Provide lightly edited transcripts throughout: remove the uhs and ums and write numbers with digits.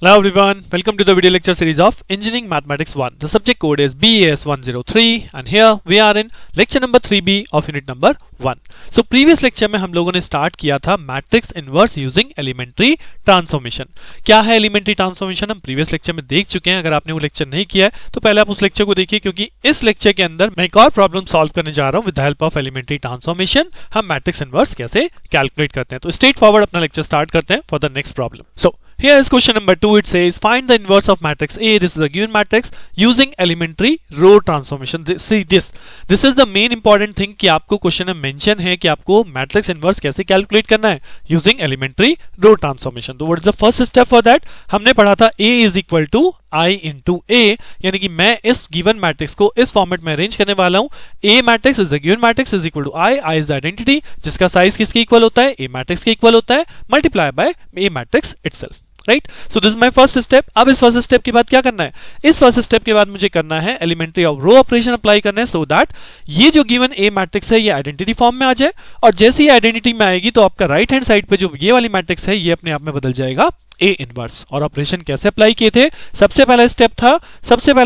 Hello everyone, welcome to the video lecture series of Engineering Mathematics 1. The subject code is BAS103 and here we are in lecture number 3B of unit number 1. So previous lecture में हम लोगों ने start किया था matrix inverse using elementary transformation. क्या है elementary transformation हम previous lecture में देख चुके हैं. अगर आपने वो लेक्चर नहीं किया है तो पहले आप उस लेक्चर को देखिए, क्योंकि इस लेक्चर के अंदर मैं एक और प्रॉब्लम सॉल्व करने जा रहा हूं with the help of elementary transformation. हम मैट्रिक्स इनवर्स कैसे कैलकुलेट करते हैं. तो स्ट्रेट फॉरवर्ड अपना लेक्चर स्टार्ट करते हैं for the next problem. So here is question number 2. It says find the inverse of matrix A. This is a given matrix using elementary row transformation. See this is the main important thing कि आपको question में mention है कि आपको matrix inverse कैसे calculate करना है using elementary row transformation. तो what is the first step for that. हमने पढ़ा था A is equal to I into A, यानी कि मैं इस गिवन मैट्रिक्स को इस फॉर्मेट में अरेंज करने वाला हूं. A matrix is a given matrix is equal to I is the identity जिसका साइज किसके इक्वल होता है, A मैट्रिक्स के इक्वल होता है, multiply by A matrix itself. Right. So this is my first step. अब इस फर्स्ट स्टेप के बाद क्या करना है, इस फर्स्ट स्टेप के बाद मुझे करना है elementary of row operation apply करना है, सो दैट ये जो गिवन ए मैट्रिक्स है ये आइडेंटिटी फॉर्म में आ जाए. और जैसे ही आइडेंटिटी में आएगी तो आपका राइट हैंड साइड पे जो ये वाली मैट्रिक्स है ये अपने आप में बदल जाएगा ए इनवर्स. और ऑपरेशन कैसे अप्लाई किए थे, सबसे पहला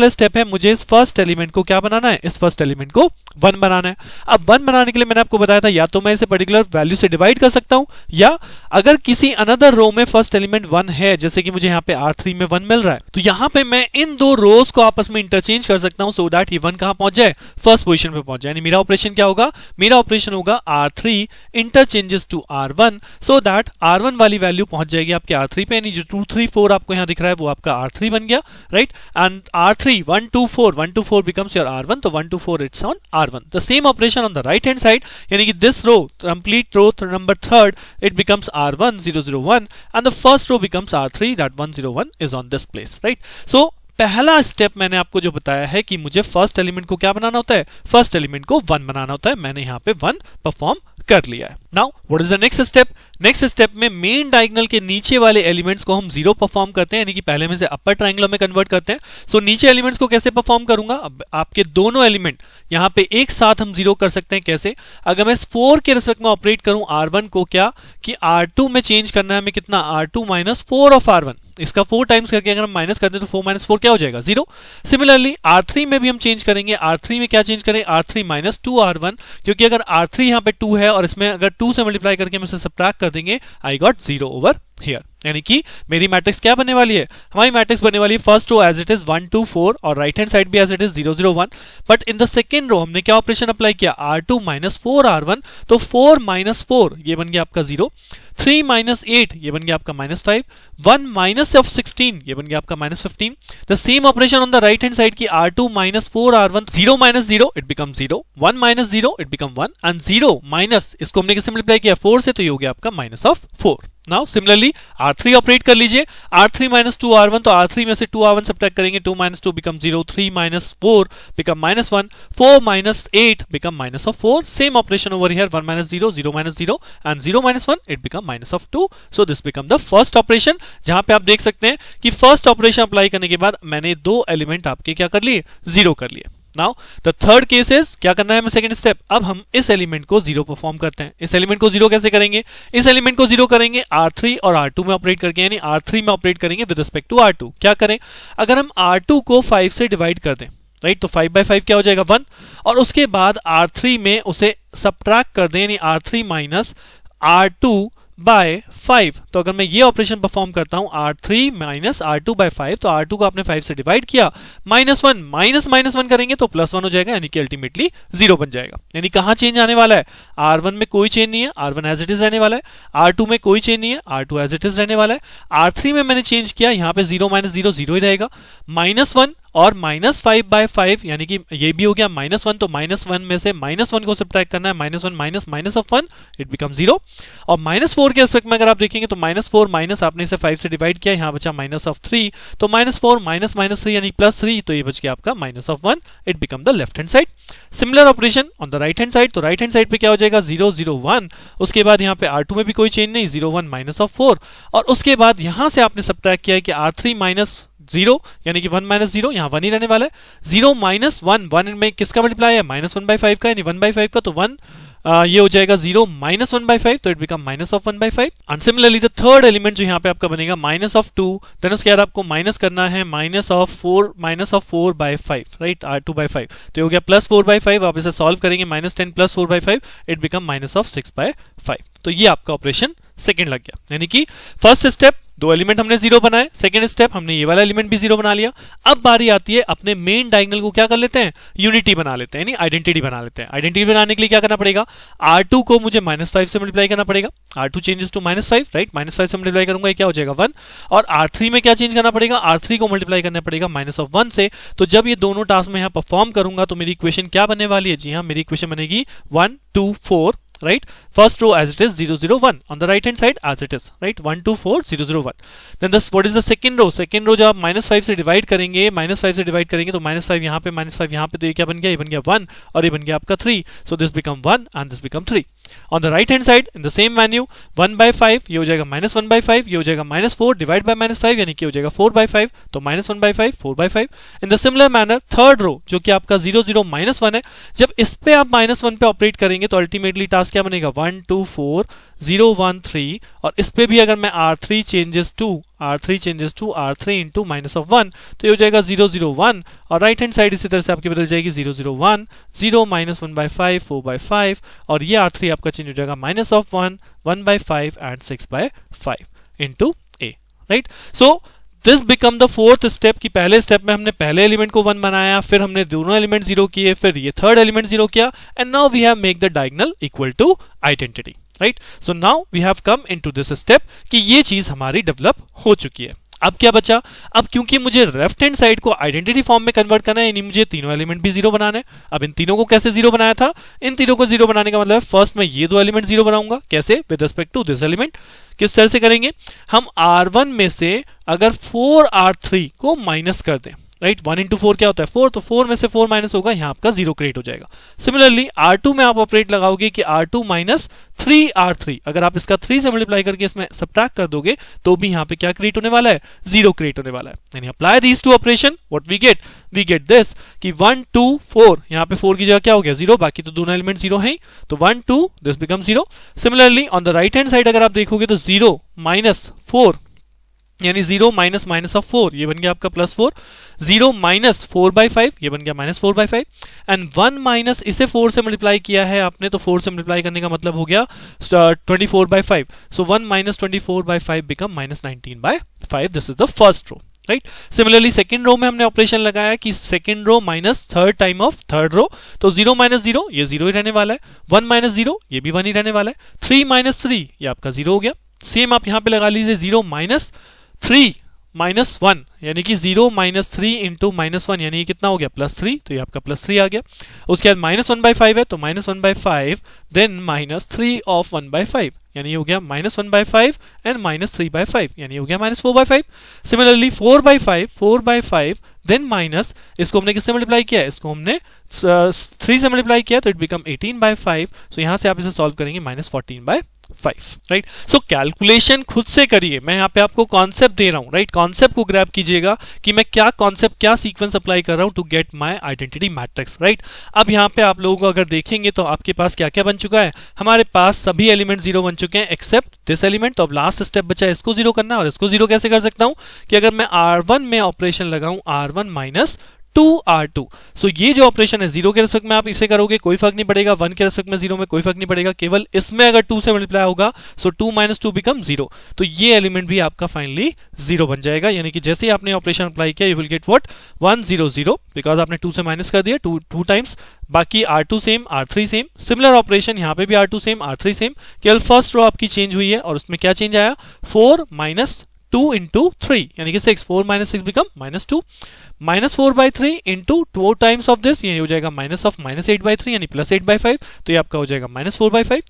स्टेप है मुझे इस फर्स्ट एलिमेंट को क्या बनाना है, इस फर्स्ट एलिमेंट को 1 बनाना है. अब 1 बनाने के लिए मैंने आपको बताया था या तो मैं इसे पर्टिकुलर वैल्यू से डिवाइड कर सकता हूं, या अगर किसी अनदर रो में फर्स्ट एलिमेंट 1 है, जैसे कि मुझे यहाँ पे R3 में 1 मिल रहा है, तो यहाँ पे मैं इन दो रोज को आपस में इंटरचेंज कर सकता हूं सो दैट ये 1 कहां पहुंच जाए, फर्स्ट पोजीशन पे पहुंच जाए. यानी मेरा ऑपरेशन क्या होगा, मेरा ऑपरेशन होगा R3 interchanges to R1 so that R1 वाली वैल्यू पहुंच जाएगी आपके R3 पे. यानी जो 2 3 4 आपको यहां दिख रहा है वो आपका R3 बन गया. Right. And R3 1 2 4 becomes your R1, तो 1 2 4 it's on R1. The same operation on the right hand side, यानी कि this row, complete row number 3rd, it becomes R1 0 0 1 and the first row becomes R3, that 1 0 1 is on this place. Right. So पहला step मैंने आपको जो बताया है कि मुझे फर्स्ट एलिमेंट को क्या बनाना होता है, फर्स्ट एलिमेंट को 1 बनाना होता है. मैंने यहाँ पे 1 परफॉर्म कर लिया है. Now what is the next step. Next step में मेन डायगोनल के नीचे वाले एलिमेंट्स को हम 0 परफॉर्म करते हैं, यानी कि पहले में से अपर ट्रायंगल में कन्वर्ट करते हैं. सो नीचे एलिमेंट्स को कैसे परफॉर्म करूंगा, अब आपके दोनों एलिमेंट यहाँ पे एक साथ हम 0 कर सकते हैं. कैसे, अगर मैं 4 के रिस्पेक्ट में ऑपरेट करूं R1 को क्या कि R2 में चेंज करना है हमें कितना, R2 माइनस 4 ऑफ R1. इसका 4 टाइम्स करके अगर हम माइनस करते हैं तो 4 माइनस 4 क्या हो जाएगा, 0. सिमिलरली R3 में भी हम चेंज करेंगे. R3 में क्या चेंज करें, R3 माइनस 2 R1, क्योंकि अगर R3 यहाँ पे 2 है और इसमें अगर 2 से मल्टीप्लाई करके हम इसे सबट्रैक्ट कर देंगे, आई गॉट 0 ओवर हियर. यानी कि मेरी मैट्रिक्स क्या बनने वाली है, हमारी मैट्रिक्स बनने वाली है first row as it is 1 2 4 और राइट हैंड साइड भी as it is 0 0 1. But in the second row हमने क्या ऑपरेशन अप्लाई किया, R2 माइनस 4 R1, तो 4 माइनस 4 ये बन गया आपका 0, 3 माइनस 8 ये बन गया आपका माइनस 5, 1 माइनस ऑफ 16 ये बन गया आपका minus 15. The same operation on the right hand side की R2 minus 4 R1, 0 minus 0 it become 0, 1 minus 0 it become 1 and 0 minus इसको हमने किससे मल्टीप्लाई किया, 4 से, तो ये हो गया आपका minus of 4. Now similarly R3 operate कर लीजिए. R3 माइनस 2 R1, तो R3 में से 2 R1 सब्ट्रैक्ट करेंगे, 2 minus 2 become 0, 3 minus 4 become minus 1, 4 minus 8 become minus of 4. Same operation over here, 1 minus 0 0 minus 0 and 0 minus 1 it become minus of 2. So this become the first operation, जहां पे आप देख सकते हैं कि फर्स्ट ऑपरेशन अप्लाई करने के बाद मैंने 2 एलिमेंट आपके क्या कर लिए, 0 कर लिए. Now the third case is, क्या करना है हमें सेकंड स्टेप, अब हम इस एलिमेंट को 0 परफॉर्म करते हैं. इस एलिमेंट को 0 कैसे करेंगे, इस एलिमेंट को 0 करेंगे R3 और R2 में ऑपरेट करके, यानी R3 में ऑपरेट करेंगे विद रिस्पेक्ट टू R2. क्या करें, अगर हम R2 को 5 से डिवाइड कर दें, राइट, तो 5 बाई 5 क्या हो जाएगा, 1, और उसके बाद R3 में उसे सबट्रैक्ट कर दें, यानी R3 माइनस R2 बाय 5. तो अगर मैं ये ऑपरेशन परफॉर्म करता हूं R3 माइनस R2 बाय 5, तो R2 को आपने 5 से डिवाइड किया, माइनस 1 माइनस माइनस 1 करेंगे तो प्लस 1 हो जाएगा, यानी कि अल्टीमेटली 0 बन जाएगा. यानी कहां चेंज आने वाला है, R1 में कोई चेंज नहीं है, R1 एज इट इज रहने वाला है. R2 में कोई चेंज नहीं है, R2 एज इट इज रहने वाला है. R3 में मैंने चेंज किया, यहां पे 0 माइनस 0 0 ही रहेगा, माइनस 1 और माइनस 5 बाय 5, यानी कि ये भी हो गया माइनस 1, तो माइनस 1 में से माइनस 1 को सब्ट्रैक्ट करना है, minus 1 minus minus of 1 it become 0. और माइनस 4 के रिस्पेक्ट में अगर आप देखेंगे तो माइनस 4 माइनस आपने इसे 5 से डिवाइड किया, यहां बचा माइनस ऑफ 3, तो माइनस 4 माइनस माइनस 3 यानी प्लस 3, तो ये बच गया आपका minus of 1 it become the left hand side. Similar operation on the right hand side, तो राइट हैंड साइड पे क्या हो जाएगा, 0 0 1, उसके बाद यहाँ पे R2 में भी कोई चेंज नहीं, 0 1 माइनस ऑफ 4, और उसके बाद यहां से आपने सब्ट्रैक्ट किया है कि R3 माइनस 0 यानी कि 1 माइनस 0, यहाँ 1 ही रहने वाला है. 0 माइनस 1, 1 में किसका मल्टीप्लाई है, माइनस 1 बाई 5 का, यानी 1 बाई 5 का, तो 1 ये हो जाएगा 0 माइनस 1/5, तो it become minus of 1/5। And similarly the third element जो यहाँ पे आपका बनेगा माइनस ऑफ 2, देन उसके बाद आपको माइनस करना है माइनस ऑफ 4/5, राइट, R2/5, तो ये हो गया प्लस 4/5। आप इसे सॉल्व करेंगे, minus 10 plus 4/5, it become minus of 6/5। तो ये आपका ऑपरेशन सेकंड लग गया, यानी कि फर्स्ट स्टेप दो एलिमेंट हमने जीरो बनाए, सेकंड स्टेप हमने ये वाला एलिमेंट भी जीरो बना लिया। अब बारी आती है अपने मेन डायगोनल को क्या कर लेते हैं, यूनिटी बना लेते हैं, यानी आइडेंटिटी बना लेते हैं। आइडेंटिटी बनाने के लिए क्या करना पड़ेगा, R2 को मुझे -5 से मल्टीप्लाई करना पड़ेगा, R2 चेंजेस टू -5, राइट, -5 से मल्टीप्लाई करूंगा, ये क्या हो जाएगा 1। और R3 में क्या चेंज करना पड़ेगा, R3 को मल्टीप्लाई करना पड़ेगा -1 से। तो जब ये दोनों टास्क में यहाँ परफॉर्म करूंगा तो मेरी इक्वेशन क्या बनने वाली है, जी हाँ, मेरी इक्वेशन बनेगी 1 2 4, right, first row as it is 0 0 1, on the right hand side as it is, right, 1 2 4 0 0 1. then this what is the second row, second row जब आप -5 से डिवाइड करेंगे, -5 से डिवाइड करेंगे तो -5 यहाँ पे -5 यहाँ पे, तो ये क्या बन गया, ये बन गया 1 और ये बन गया आपका 3, so this become 1 and this become 3. on the right hand side in the same value 1/5, ये हो जाएगा -1/5, ये हो जाएगा -4 डिवाइड बाय -5, यानी कि हो जाएगा 4/5, तो -1/5 4/5. in the similar manner third row जो कि आपका 0 0 -1 है, जब इस पे आप -1 पे ऑपरेट करेंगे तो अल्टीमेटली टास्क क्या बनेगा, 1 2 4 0 1 3, और इस पे भी अगर मैं R3 changes to R3 into -1, तो ये हो जाएगा 0 0 1, और राइट हैंड साइड इसी तरह से आपकी बदल जाएगी 0 0 1 0 -1/5 4/5, और ये R3 आपका चेंज हो जाएगा -1 1/5 and 6/5 into A, right. So this become the fourth step, कि पहले स्टेप में हमने पहले एलिमेंट को 1 बनाया, फिर हमने दोनों एलिमेंट 0 किए, फिर ये थर्ड एलिमेंट 0 किया, and now we have make the diagonal equal to identity, right. So now we have come into this step कि ये चीज हमारी डेवलप हो चुकी है। अब क्या बचा, अब क्योंकि मुझे लेफ्ट हैंड साइड को आइडेंटिटी फॉर्म में कन्वर्ट करना है, यानी मुझे तीनों एलिमेंट भी 0 बनाने हैं। अब इन तीनों को कैसे 0 बनाया था, इन तीनों को 0 बनाने का मतलब है फर्स्ट मैं ये दो एलिमेंट 0 बनाऊंगा, कैसे, with respect to this element. किस तरह से करेंगे, हम R1 में से अगर 4R3 को माइनस कर दें, राइट, 1 इंटू 4 क्या होता है 4, तो 4 में से 4 माइनस होगा, यहाँ आपका 0 क्रिएट हो जाएगा। सिमिलरली R2 में आप ऑपरेट लगाओगे कि R2 माइनस 3R3, अगर आप इसका 3 से मल्टीप्लाई करके इसमें सब्ट्रैक्ट कर दोगे तो भी यहाँ पे क्या क्रिएट होने वाला है, 0 क्रिएट होने वाला है। यानी apply these two operation, what we get this कि 1 2 4, यहाँ पे 4 की जगह क्या हो गया 0, बाकी तो दोनों एलिमेंट 0 हैं, तो 1 2 this become 0। Similarly on the right hand side अगर आप देखोगे तो 0 माइनस 4, यानी 0 माइनस माइनस ऑफ 4, ये बन गया आपका +4, 0 माइनस 4/5, ये बन गया -4/5, एंड 1 माइनस इसे 4 से मल्टीप्लाई किया है आपने, तो 4 से मल्टीप्लाई करने का मतलब हो गया 24/5, so 1 minus 24/5 become -19/5, this is the first row, right. Similarly second row में हमने ऑपरेशन लगाया कि second row minus third time of third row, तो 0 माइनस 0 ये 0 ही रहने वाला है, 1 माइनस 0 ये भी 1 ही रहने वाला है, 3 माइनस 3 ये आपका 0 हो गया। सेम आप यहाँ पे लगा लीजिए 0 माइनस 3 माइनस 1, यानी कि 0 माइनस 3 इंटू -1, यानी कि कितना हो गया +3, तो ये आपका +3 आ गया। उसके बाद -1/5 है, तो -1/5 देन -3 ऑफ 1/5, यानी ये हो गया -1/5 एंड -3/5, यानी हो गया -4/5। सिमिलरली 4/5 देन माइनस, इसको हमने किससे मल्टीप्लाई किया है, इसको हमने 3 से मल्टीप्लाई किया, तो इट बिकम 18/5, सो यहां से आप इसे सॉल्व करेंगे -14/5, राइट। सो कैलकुलेशन खुद से करिए, मैं यहाँ पे आपको कॉन्सेप्ट दे रहा हूँ, राइट, कॉन्सेप्ट को ग्रैब कीजिएगा कि मैं क्या कॉन्सेप्ट क्या सीक्वेंस अप्लाई कर रहा हूँ to get my identity matrix, right. अब यहाँ पे आप लोगों को अगर देखेंगे तो आपके पास क्या क्या बन चुका है, हमारे पास सभी एलिमेंट 0 बन चुके हैं एक्सेप्ट दिस एलिमेंट। तो अब लास्ट स्टेप बचा है इसको 0 करना, और इसको 0 कैसे कर सकता हूं कि अगर मैं R1 में ऑपरेशन लगाऊं R1 माइनस 2R2, सो ये जो ऑपरेशन है 0 के रेस्पेक्ट में आप इसे करोगे कोई फर्क नहीं पड़ेगा, 1 के रेस्पेक्ट में 0 में कोई फर्क नहीं पड़ेगा, केवल इसमें अगर 2 से मल्टीप्लाई होगा, सो 2 माइनस 2 बिकम 0, तो ये एलिमेंट भी आपका फाइनली 0 बन जाएगा। यानी कि जैसे ही आपने ऑपरेशन अप्लाई किया you will get what 1 0 0, because आपने 2 से माइनस कर दिया 2 टाइम्स, बाकी R2 same R3 same. Similar operation यहाँ पे भी R2 सेम R3 सेम, केवल फर्स्ट रो आपकी चेंज हुई है, और उसमें क्या चेंज आया 4 माइनस 2 इंटू 3, यानी कि 6, 4 minus 6 become -2, -4/3 into 2 times of this, ये हो जाएगा माइनस ऑफ -8/3, यानी +8/5, तो ये आपका हो जाएगा -4/5,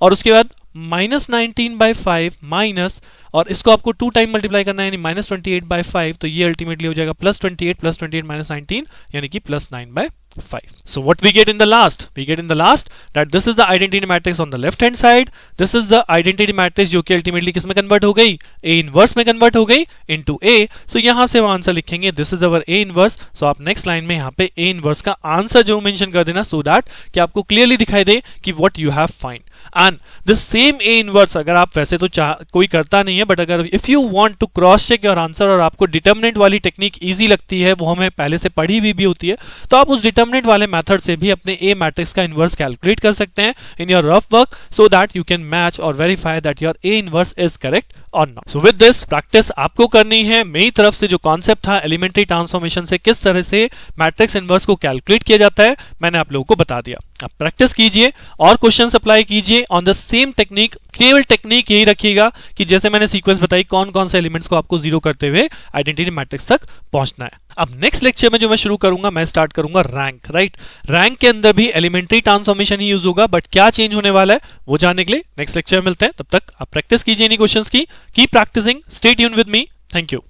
और उसके बाद -19/5 माइनस, और इसको आपको 2 टाइम मल्टीप्लाई करना है, यानी -28/5, तो ये अल्टीमेटली हो जाएगा +28 +28 -19, यानी कि +9/5। 5. So what we get in the last? We get in the last that this is the identity matrix on the left hand side. This is the identity matrix जो कि ultimately किस में convert हो गई? A inverse में convert हो गई into A. So यहाँ से वो आंसर लिखेंगे this is our A inverse. So आप next line में यहाँ पे A inverse का आंसर जो mention कर देना so that कि आपको clearly दिखाई दे कि what you have find. And the same A inverse अगर आप वैसे तो कोई करता नहीं है, बट अगर if you want to cross check your answer और आपको डिटर्मिनेंट वाली टेक्निक इजी लगती है, वो हमें पहले से पढ़ी हुई भी होती है, तो आप उस डिटर्मिनेंट वाले मेथड से भी अपने A मैट्रिक्स का इनवर्स कैलकुलेट कर सकते हैं in your rough work so that you can match और verify that your A inverse is correct और not. So with this practice आपको करनी है. मेरी तरफ से जो कॉन्सेप्ट था एलिमेंट्री ट्रांसफॉर्मेशन से किस तरह से मैट्रिक्स इनवर्स को कैलकुलेट किया जाता है मैंने आप लोगों को बता दिया. आप प्रैक्टिस कीजिए और क्वेश्चन अप्लाई कीजिए ऑन द सेम टेक्निक. केवल टेक्निक यही रखिएगा कि जैसे मैंने सीक्वेंस बताई कौन कौन से एलिमेंट्स को आपको जीरो करते हुए आइडेंटिटी मैट्रिक्स तक पहुंचना है. अब नेक्स्ट लेक्चर में जो मैं शुरू करूंगा, मैं स्टार्ट करूंगा रैंक. राइट, रैंक के अंदर भी एलिमेंट्री ट्रांसफॉर्मेशन ही यूज होगा, बट क्या चेंज होने वाला है वो जानने के लिए नेक्स्ट लेक्चर में मिलते हैं. तब तक आप प्रैक्टिस कीजिए इन क्वेश्चंस की. Keep practicing, stay tuned with me. Thank you.